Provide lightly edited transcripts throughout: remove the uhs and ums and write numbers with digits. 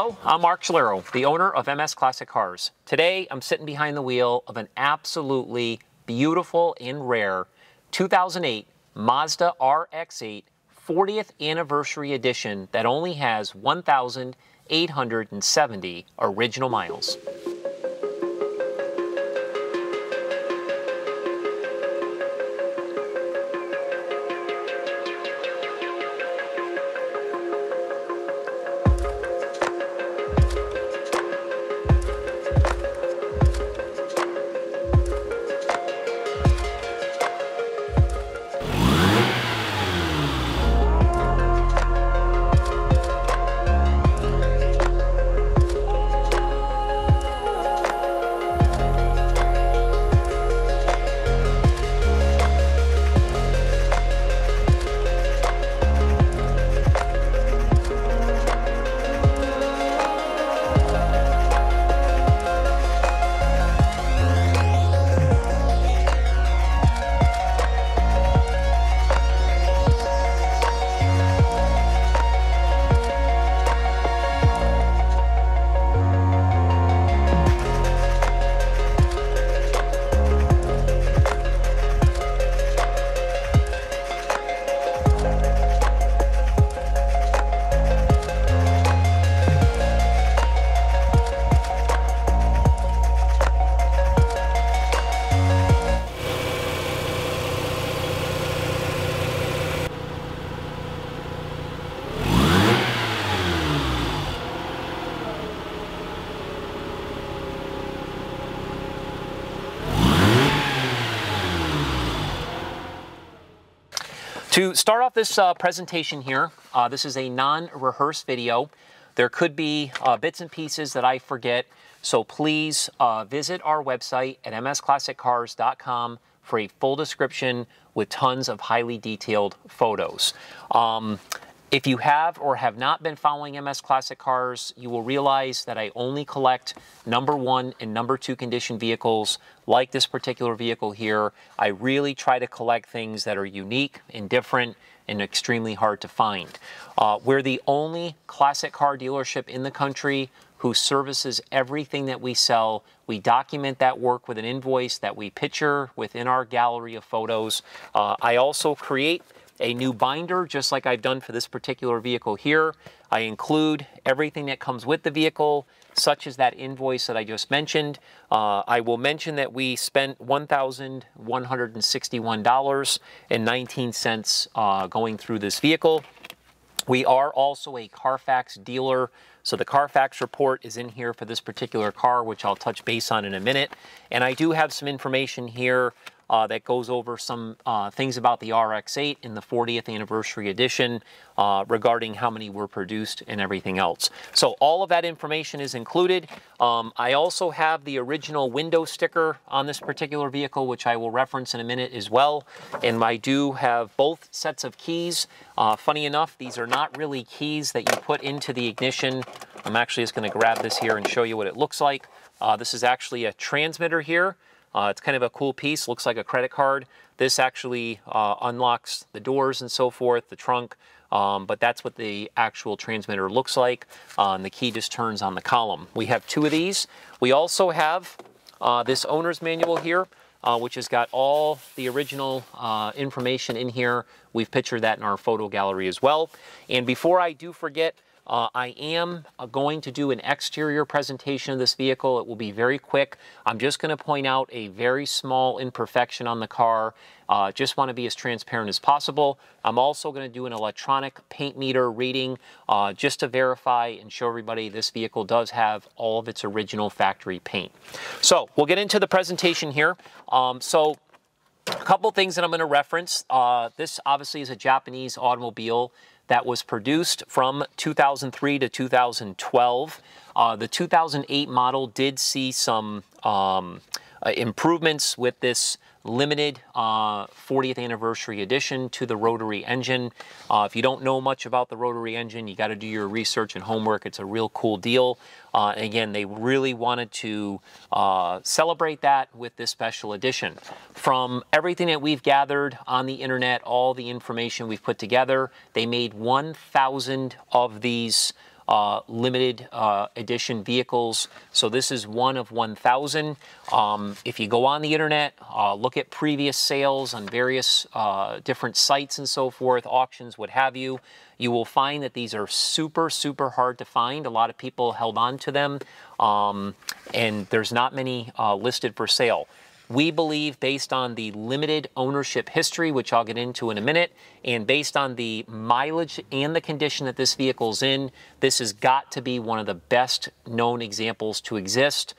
Hello, I'm Mark Schlero, the owner of MS Classic Cars. Today, I'm sitting behind the wheel of an absolutely beautiful and rare 2008 Mazda RX-8 40th Anniversary Edition that only has 1,870 original miles. To start off this presentation here, this is a non-rehearsed video. There could be bits and pieces that I forget, so please visit our website at msclassiccars.com for a full description with tons of highly detailed photos. If you have or have not been following MS Classic Cars, you will realize that I only collect #1 and #2 condition vehicles like this particular vehicle here. I really try to collect things that are unique and different and extremely hard to find. We're the only classic car dealership in the country who services everything that we sell. We document that work with an invoice that we picture within our gallery of photos. I also create a new binder, just like I've done for this particular vehicle here. I include everything that comes with the vehicle, such as that invoice that I just mentioned. I will mention that we spent $1,161.19 going through this vehicle. We are also a Carfax dealer, so the Carfax report is in here for this particular car, which I'll touch base on in a minute. And I do have some information here that goes over some things about the RX-8 in the 40th Anniversary Edition regarding how many were produced and everything else. So all of that information is included. I also have the original window sticker on this particular vehicle, which I will reference in a minute as well. And I do have both sets of keys. Funny enough, these are not really keys that you put into the ignition. I'm actually just going to grab this here and show you what it looks like. This is actually a transmitter here. It's kind of a cool piece, looks like a credit card. This actually unlocks the doors and so forth, the trunk, but that's what the actual transmitter looks like. And the key just turns on the column. We have 2 of these. We also have this owner's manual here, which has got all the original information in here. We've pictured that in our photo gallery as well. And before I do forget, I am going to do an exterior presentation of this vehicle. It will be very quick. I'm just going to point out a very small imperfection on the car. Just want to be as transparent as possible. I'm also going to do an electronic paint meter reading just to verify and show everybody this vehicle does have all of its original factory paint. So we'll get into the presentation here. A couple things that I'm going to reference. This obviously is a Japanese automobile that was produced from 2003 to 2012. The 2008 model did see some improvements with this limited 40th anniversary edition to the rotary engine. If you don't know much about the rotary engine, you got to do your research and homework. It's a real cool deal. And again, they really wanted to celebrate that with this special edition. From everything that we've gathered on the internet, all the information we've put together, they made 1,000 of these limited edition vehicles. So this is one of 1,000. If you go on the internet, look at previous sales on various different sites and so forth, auctions, what have you, you will find that these are super, super hard to find. A lot of people held on to them, and there's not many listed for sale. We believe, based on the limited ownership history, which I'll get into in a minute, and based on the mileage and the condition that this vehicle's in, this has got to be one of the best known examples to exist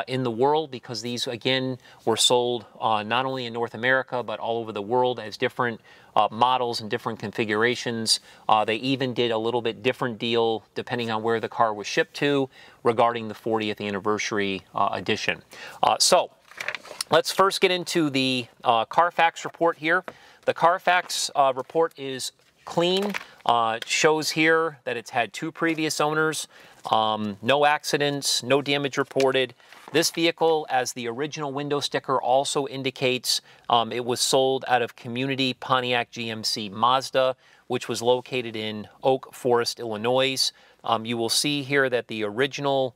in the world, because these, again, were sold not only in North America, but all over the world as different models and different configurations. They even did a little bit different deal depending on where the car was shipped to regarding the 40th anniversary edition. So let's first get into the Carfax report here. The Carfax report is clean. It shows here that it's had 2 previous owners, no accidents, no damage reported. This vehicle, as the original window sticker also indicates, it was sold out of Community Pontiac GMC Mazda, which was located in Oak Forest, Illinois. You will see here that the original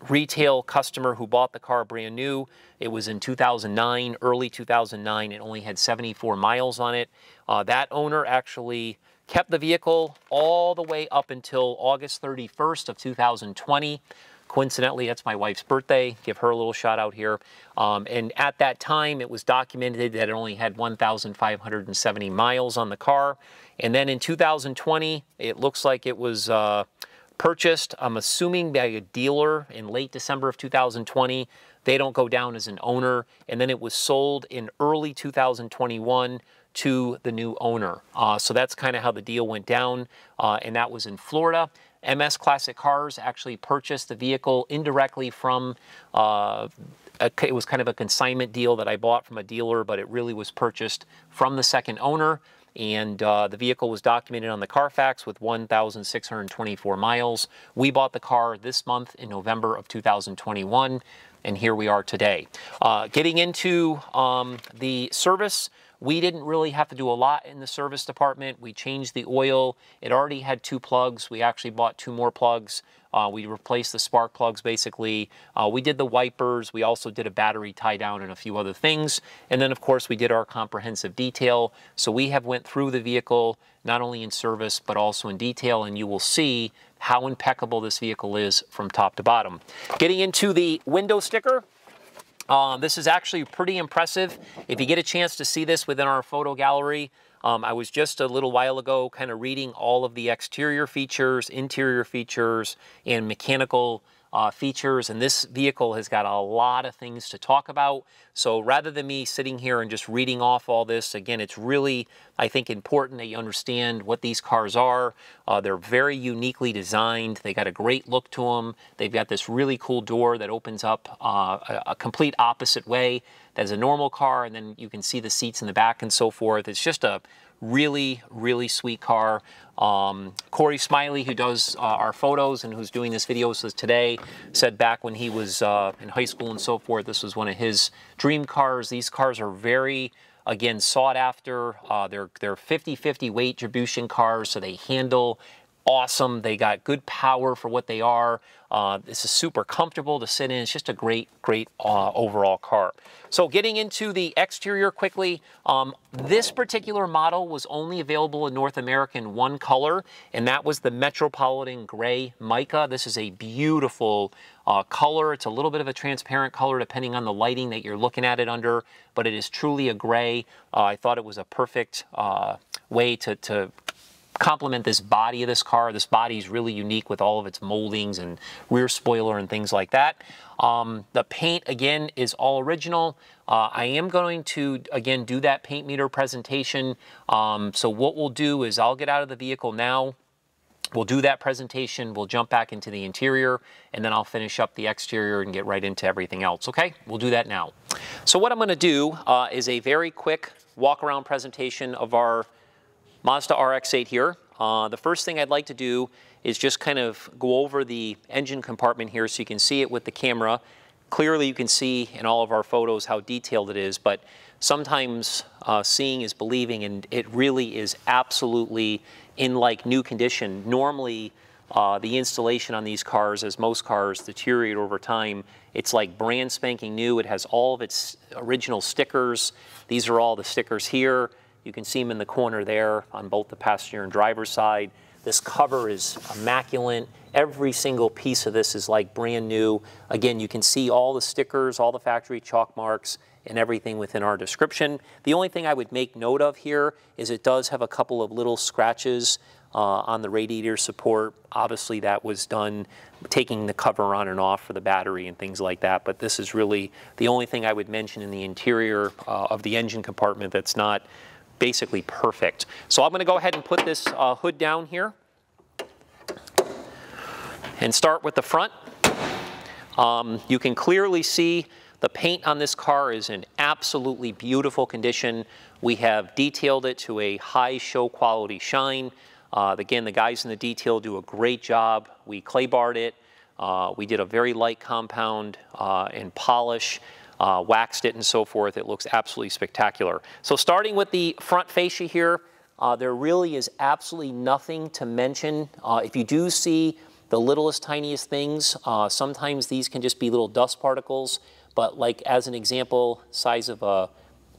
retail customer who bought the car brand new, it was in 2009, early 2009. It only had 74 miles on it. That owner actually kept the vehicle all the way up until August 31st of 2020. Coincidentally, that's my wife's birthday. Give her a little shout out here. And at that time, it was documented that it only had 1,570 miles on the car. And then in 2020, it looks like it was purchased, I'm assuming, by a dealer in late December of 2020. They don't go down as an owner. And then it was sold in early 2021 to the new owner. So that's kind of how the deal went down. And that was in Florida. MS Classic Cars actually purchased the vehicle indirectly from, it was kind of a consignment deal that I bought from a dealer, but it really was purchased from the second owner. And the vehicle was documented on the Carfax with 1,624 miles. We bought the car this month in November of 2021, and here we are today. Getting into the service, we didn't really have to do a lot in the service department. We changed the oil. It already had 2 plugs. We actually bought 2 more plugs. We replaced the spark plugs, basically. We did the wipers. We also did a battery tie down and a few other things. And then, of course, we did our comprehensive detail. So we have went through the vehicle, not only in service, but also in detail. And you will see how impeccable this vehicle is from top to bottom. Getting into the window sticker. This is actually pretty impressive. If you get a chance to see this within our photo gallery, I was just a little while ago kind of reading all of the exterior features, interior features, and mechanical features, and this vehicle has got a lot of things to talk about. So rather than me sitting here and just reading off all this, again, it's really, I think, important that you understand what these cars are. They're very uniquely designed. They got a great look to them. They've got this really cool door that opens up a complete opposite way as a normal car, and then you can see the seats in the back and so forth. It's just a really, really sweet car. Corey Smiley, who does our photos and who's doing this video with us today, said back when he was in high school and so forth, this was one of his dream cars. These cars are very, again, sought after. They're 50-50 weight distribution cars, so they handle awesome. They got good power for what they are. This is super comfortable to sit in. It's just a great, great overall car. So getting into the exterior quickly, this particular model was only available in North America in 1 color, and that was the Metropolitan Gray Mica. This is a beautiful color. It's a little bit of a transparent color depending on the lighting that you're looking at it under, but it is truly a gray. I thought it was a perfect way to complement this body of this car. This body is really unique with all of its moldings and rear spoiler and things like that. The paint, again, is all original. I am going to, again, do that paint meter presentation. So what we'll do is I'll get out of the vehicle now. We'll do that presentation. We'll jump back into the interior, and then I'll finish up the exterior and get right into everything else, okay? We'll do that now. So what I'm going to do is a very quick walk-around presentation of our Mazda RX-8 here. The first thing I'd like to do is just kind of go over the engine compartment here so you can see it with the camera. Clearly you can see in all of our photos how detailed it is, but sometimes seeing is believing, and it really is absolutely in like new condition. Normally The installation on these cars, as most cars deteriorate over time, it's like brand spanking new. It has all of its original stickers. These are all the stickers here. You can see them in the corner there on both the passenger and driver's side. This cover is immaculate. Every single piece of this is like brand new. Again, you can see all the stickers, all the factory chalk marks, and everything within our description. The only thing I would make note of here is it does have a couple of little scratches on the radiator support. Obviously that was done taking the cover on and off for the battery and things like that, but this is really the only thing I would mention in the interior of the engine compartment that's not basically perfect. So I'm going to go ahead and put this hood down here and start with the front. You can clearly see the paint on this car is in absolutely beautiful condition. We have detailed it to a high show quality shine. Again, the guys in the detail do a great job. We clay barred it. We did a very light compound and polish, waxed it and so forth. It looks absolutely spectacular. So starting with the front fascia here, there really is absolutely nothing to mention. If you do see the littlest, tiniest things, sometimes these can just be little dust particles, but like as an example, size of a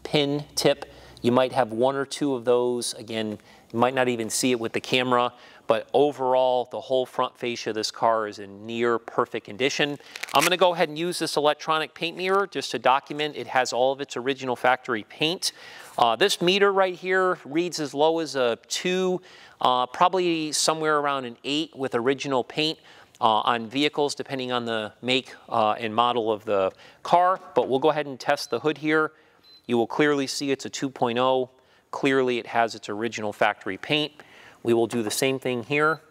pin tip, you might have one or two of those. Again, you might not even see it with the camera, but overall, the whole front fascia of this car is in near perfect condition. I'm gonna go ahead and use this electronic paint mirror just to document it has all of its original factory paint. This meter right here reads as low as a 2, probably somewhere around an 8 with original paint on vehicles, depending on the make and model of the car. But we'll go ahead and test the hood here. You will clearly see it's a 2.0. Clearly it has its original factory paint. We will do the same thing here,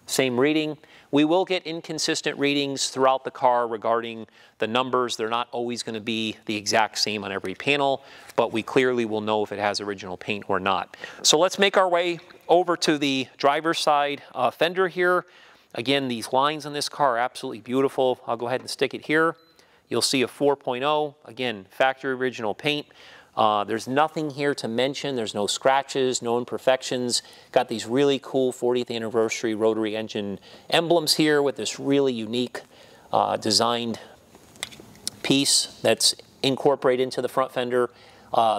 same reading. We will get inconsistent readings throughout the car regarding the numbers. They're not always going to be the exact same on every panel, but we clearly will know if it has original paint or not. So let's make our way over to the driver's side fender here. Again, these lines on this car are absolutely beautiful. I'll go ahead and stick it here. You'll see a 4.0, again, factory original paint. There's nothing here to mention. There's no scratches, no imperfections. Got these really cool 40th anniversary rotary engine emblems here with this really unique designed piece that's incorporated into the front fender.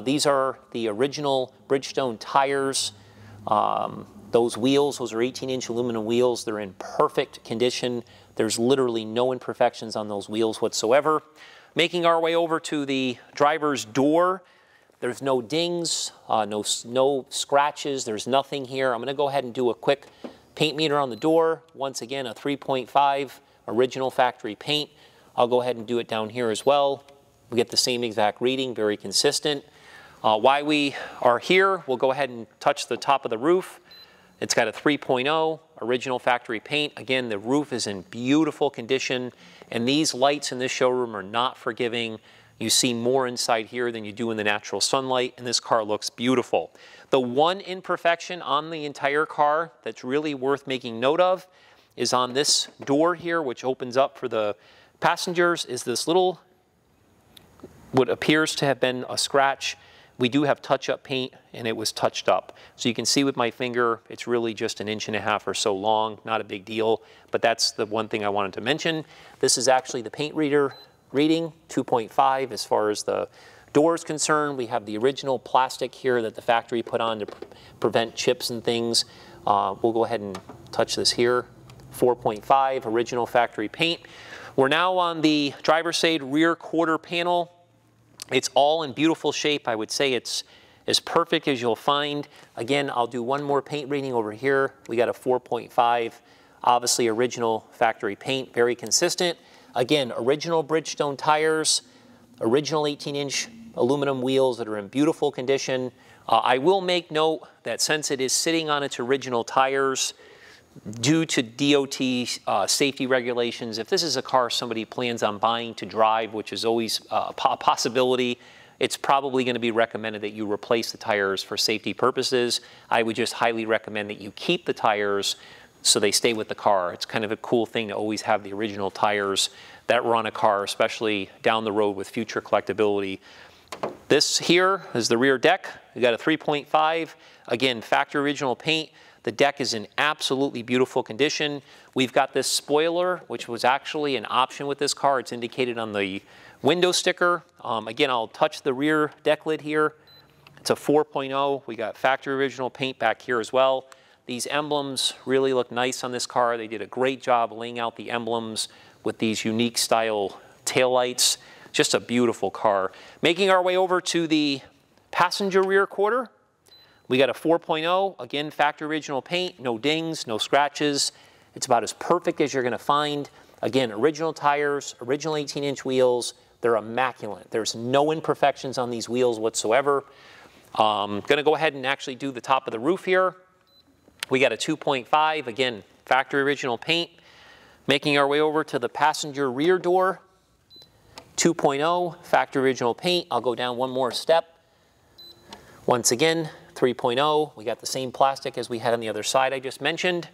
These are the original Bridgestone tires. Those wheels, those are 18-inch aluminum wheels. They're in perfect condition. There's literally no imperfections on those wheels whatsoever. Making our way over to the driver's door. There's no dings, no scratches. There's nothing here. I'm going to go ahead and do a quick paint meter on the door. Once again, a 3.5 original factory paint. I'll go ahead and do it down here as well. We get the same exact reading, very consistent. While we are here, we'll go ahead and touch the top of the roof. It's got a 3.0 original factory paint. Again, the roof is in beautiful condition, and these lights in this showroom are not forgiving. You see more inside here than you do in the natural sunlight, and this car looks beautiful. The one imperfection on the entire car that's really worth making note of is on this door here, which opens up for the passengers, is this little, what appears to have been a scratch. We do have touch-up paint, and it was touched up. So you can see with my finger, it's really just 1.5 inches or so long, not a big deal, but that's the one thing I wanted to mention. This is actually the paint reader reading, 2.5 as far as the door is concerned. We have the original plastic here that the factory put on to prevent chips and things. We'll go ahead and touch this here, 4.5 original factory paint. We're now on the driver's side rear quarter panel. It's all in beautiful shape. I would say it's as perfect as you'll find. Again, I'll do one more paint reading over here. We got a 4.5, obviously original factory paint, very consistent. Again, original Bridgestone tires, original 18-inch aluminum wheels that are in beautiful condition. I will make note that since it is sitting on its original tires, due to DOT safety regulations, if this is a car somebody plans on buying to drive, which is always a possibility, it's probably going to be recommended that you replace the tires for safety purposes. I would just highly recommend that you keep the tires so they stay with the car. It's kind of a cool thing to always have the original tires that were on a car, especially down the road with future collectability. This here is the rear deck. We got a 3.5, again, factory original paint. The deck is in absolutely beautiful condition. We've got this spoiler, which was actually an option with this car. It's indicated on the window sticker. Again, I'll touch the rear deck lid here. It's a 4.0. We got factory original paint back here as well. These emblems really look nice on this car. They did a great job laying out the emblems with these unique style taillights. Just a beautiful car. Making our way over to the passenger rear quarter. We got a 4.0, again, factory original paint, no dings, no scratches. It's about as perfect as you're gonna find. Again, original tires, original 18-inch wheels. They're immaculate. There's no imperfections on these wheels whatsoever. Gonna go ahead and actually do the top of the roof here. We got a 2.5, again, factory original paint. Making our way over to the passenger rear door. 2.0, factory original paint. I'll go down one more step. Once again, 3.0, we got the same plastic as we had on the other side I just mentioned.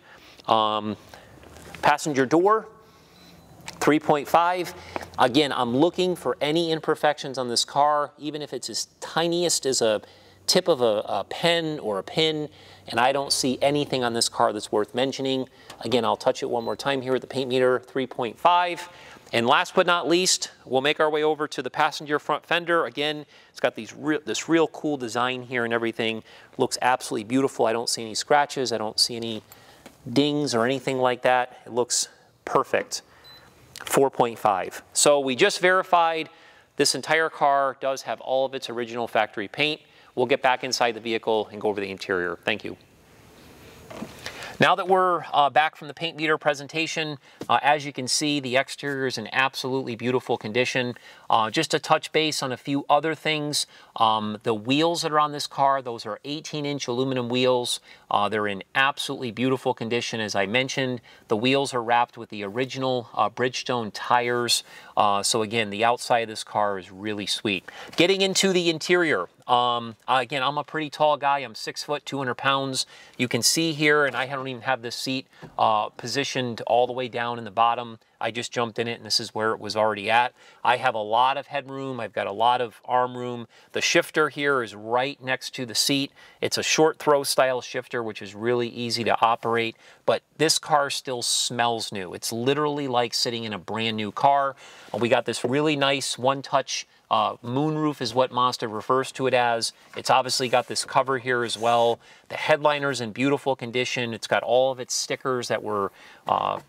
Passenger door, 3.5. Again, I'm looking for any imperfections on this car, even if it's as tiniest as a tip of a pen or a pin, and I don't see anything on this car that's worth mentioning. Again, I'll touch it one more time here at the paint meter, 3.5. And last but not least, we'll make our way over to the passenger front fender. Again, it's got this real cool design here and everything. Looks absolutely beautiful. I don't see any scratches. I don't see any dings or anything like that. It looks perfect. 4.5. So we just verified this entire car does have all of its original factory paint. We'll get back inside the vehicle and go over the interior. Thank you. Now that we're back from the paint meter presentation, as you can see, the exterior is in absolutely beautiful condition. Just to touch base on a few other things, the wheels that are on this car, those are 18-inch aluminum wheels. They're in absolutely beautiful condition, as I mentioned. The wheels are wrapped with the original Bridgestone tires. So again, the outside of this car is really sweet. Getting into the interior, again, I'm a pretty tall guy. I'm 6 foot, 200 pounds. You can see here, and I don't even have this seat positioned all the way down in the bottom. I just jumped in it, and this is where it was already at. I have a lot of headroom. I've got a lot of arm room. The shifter here is right next to the seat. It's a short throw style shifter, which is really easy to operate, but this car still smells new. It's literally like sitting in a brand new car. We got this really nice one-touch moonroof is what Mazda refers to it as. It's obviously got this cover here as well. The headliner's in beautiful condition. It's got all of its stickers that were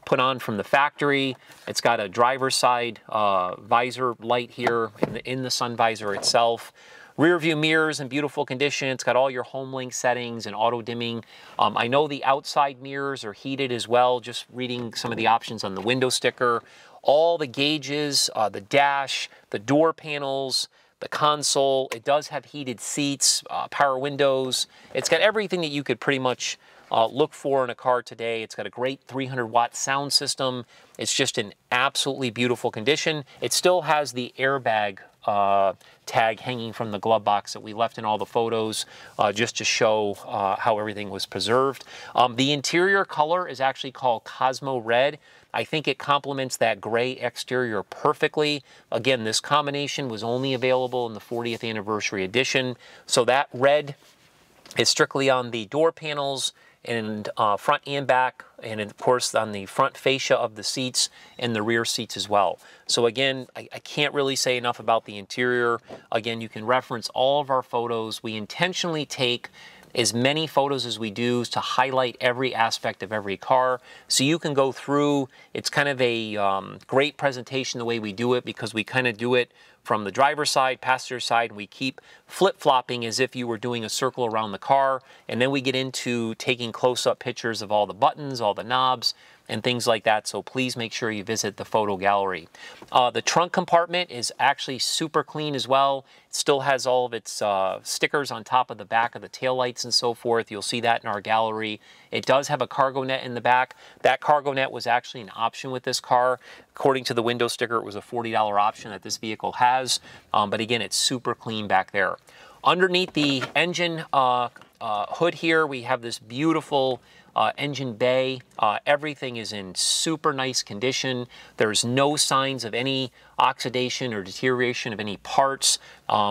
put on from the factory. It's got a driver's side visor light here in the sun visor itself. Rear view mirrors in beautiful condition. It's got all your HomeLink settings and auto dimming. I know the outside mirrors are heated as well, just reading some of the options on the window sticker. All the gauges, the dash, the door panels, the console. It does have heated seats, power windows. It's got everything that you could pretty much look for in a car today. It's got a great 300-watt sound system. It's just in absolutely beautiful condition. It still has the airbag tag hanging from the glove box that we left in all the photos just to show how everything was preserved. The interior color is actually called Cosmo Red. I think it complements that gray exterior perfectly. Again, this combination was only available in the 40th anniversary edition. So that red is strictly on the door panels and front and back, and of course on the front fascia of the seats and the rear seats as well. So again, I can't really say enough about the interior. Again, you can reference all of our photos. We intentionally take as many photos as we do to highlight every aspect of every car, so you can go through. It's kind of a great presentation the way we do it, because we kind of do it from the driver's side, passenger side, and we keep flip-flopping as if you were doing a circle around the car, and then we get into taking close-up pictures of all the buttons, all the knobs, and things like that. So please make sure you visit the photo gallery. The trunk compartment is actually super clean as well. It still has all of its stickers on top of the back of the taillights and so forth. You'll see that in our gallery. It does have a cargo net in the back. That cargo net was actually an option with this car. According to the window sticker, it was a $40 option that this vehicle has. But again, it's super clean back there. Underneath the engine hood here, we have this beautiful engine bay. Everything is in super nice condition. There's no signs of any oxidation or deterioration of any parts.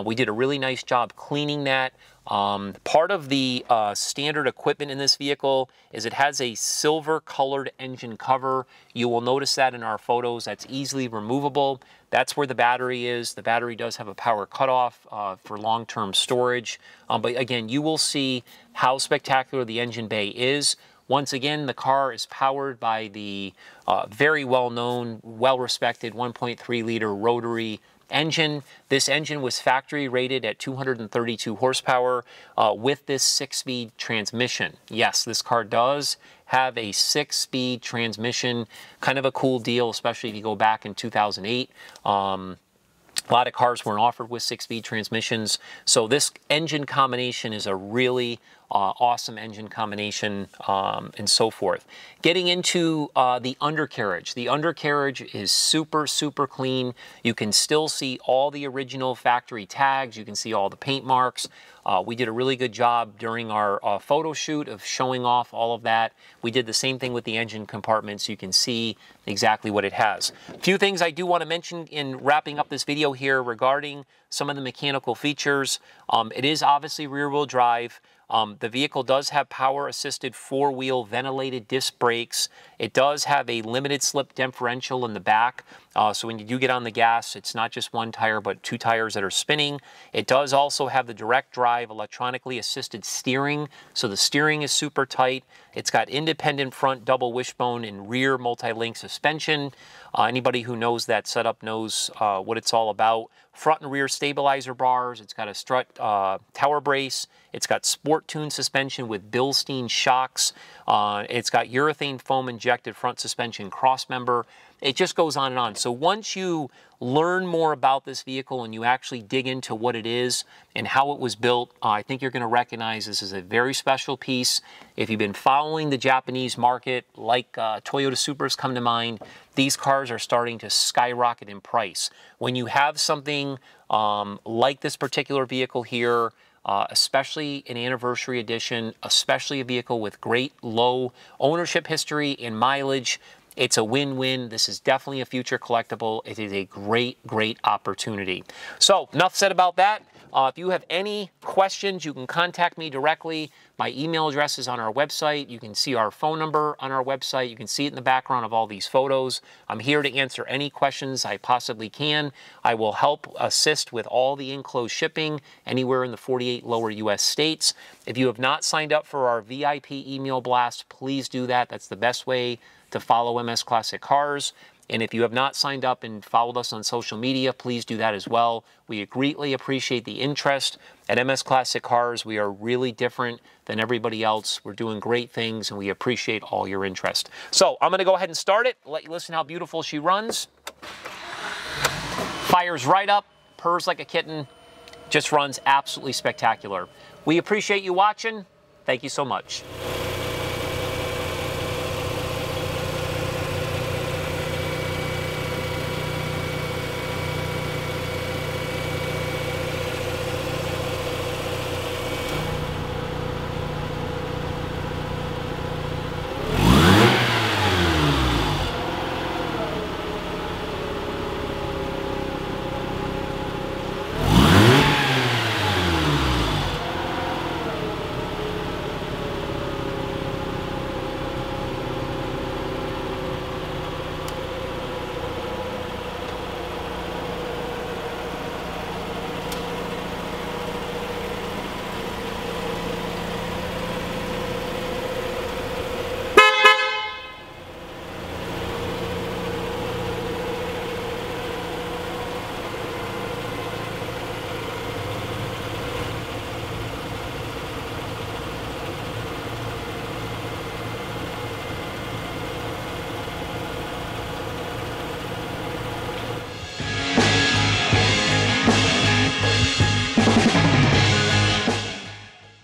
We did a really nice job cleaning that Part of the standard equipment in this vehicle is it has a silver colored engine cover. You will notice that in our photos. That's easily removable. That's where the battery is. The battery does have a power cutoff for long-term storage. But again, you will see how spectacular the engine bay is. Once again, the car is powered by the very well-known, well-respected 1.3 liter rotary engine. This engine was factory rated at 232 horsepower with this 6-speed transmission. Yes, this car does have a 6-speed transmission. Kind of a cool deal, especially if you go back in 2008. A lot of cars weren't offered with 6-speed transmissions. So this engine combination is a really awesome engine combination and so forth. Getting into the undercarriage. The undercarriage is super, super clean. You can still see all the original factory tags. You can see all the paint marks. We did a really good job during our photo shoot of showing off all of that. We did the same thing with the engine compartment, so you can see exactly what it has. A few things I do want to mention in wrapping up this video here regarding some of the mechanical features. It is obviously rear-wheel drive. The vehicle does have power-assisted 4-wheel ventilated disc brakes. It does have a limited slip differential in the back. So when you do get on the gas, it's not just one tire, but 2 tires that are spinning. It does also have the direct drive electronically assisted steering. So the steering is super tight. It's got independent front double wishbone and rear multi-link suspension. Anybody who knows that setup knows what it's all about. Front and rear stabilizer bars. It's got a strut tower brace. It's got sport tune suspension with Bilstein shocks. It's got urethane foam injected front suspension crossmember. It just goes on and on. So once you learn more about this vehicle and you actually dig into what it is and how it was built, I think you're going to recognize this is a very special piece. If you've been following the Japanese market, like Toyota Supras come to mind, these cars are starting to skyrocket in price. When you have something like this particular vehicle here, especially an anniversary edition, especially a vehicle with great low ownership history and mileage, it's a win-win. This is definitely a future collectible. It is a great, great opportunity. So enough said about that. If you have any questions, you can contact me directly. My email address is on our website. You can see our phone number on our website. You can see it in the background of all these photos. I'm here to answer any questions I possibly can. I will help assist with all the enclosed shipping anywhere in the 48 lower U.S. states. If you have not signed up for our VIP email blast, please do that. That's the best way to follow MS Classic Cars. And if you have not signed up and followed us on social media, please do that as well. We greatly appreciate the interest. At MS Classic Cars, we are really different than everybody else. We're doing great things, and we appreciate all your interest. So I'm going to go ahead and start it, let you listen how beautiful she runs. Fires right up, purrs like a kitten, just runs absolutely spectacular. We appreciate you watching. Thank you so much.